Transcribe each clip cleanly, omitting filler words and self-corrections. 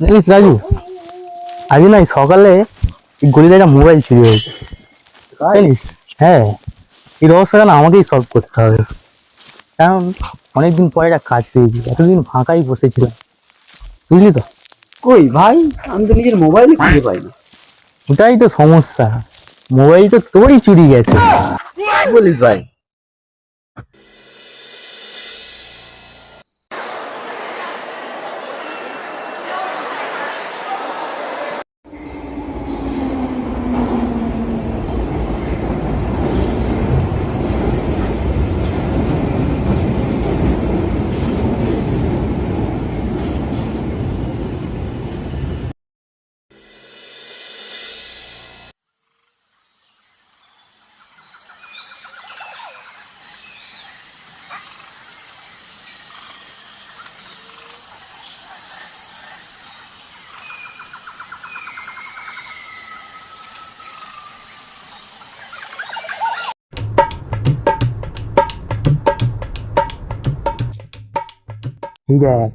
জানিস রাজু, আজ না সকালে গলিতে একটা মোবাইল চুরি হয়েছে, জানিস? হ্যাঁ, এই রহস্যটা না আমাকেই সলভ করতে হবে। কারণ অনেকদিন পরে একটা কাজ পেয়েছি, এতদিন ফাঁকাই বসেছিলাম, বুঝলি তো? কই ভাই, আমি তো নিজের মোবাইলই খুঁজে পাই না। ওটাই তো সমস্যা, মোবাইল তো তোরই চুরি গেছে। কি বলিস ভাই? এই দেখ,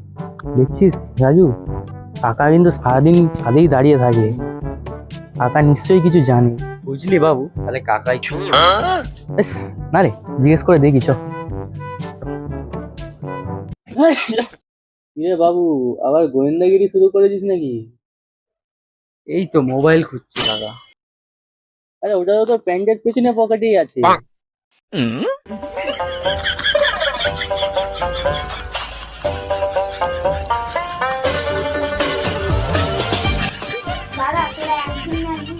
দেখছিস রাজু, কাকা কিন্তু সারাদিন ছাদেই দাঁড়িয়ে থাকে। কাকা নিশ্চয়ই কিছু জানে। বুঝলি বাবু, তাহলে কাকাই চুরি। ব্যাস, না রে, জিজ্ঞেস করে দেখি চ। কিরে বাবু, আবার গোয়েন্দাগিরি শুরু করেছিস নাকি? এই তো মোবাইল খুঁজছি কাকা। আরে ওটা তো তোর প্যান্টের পেছনে পকেটেই আছে। দাদা তোরা একদিন না একদিন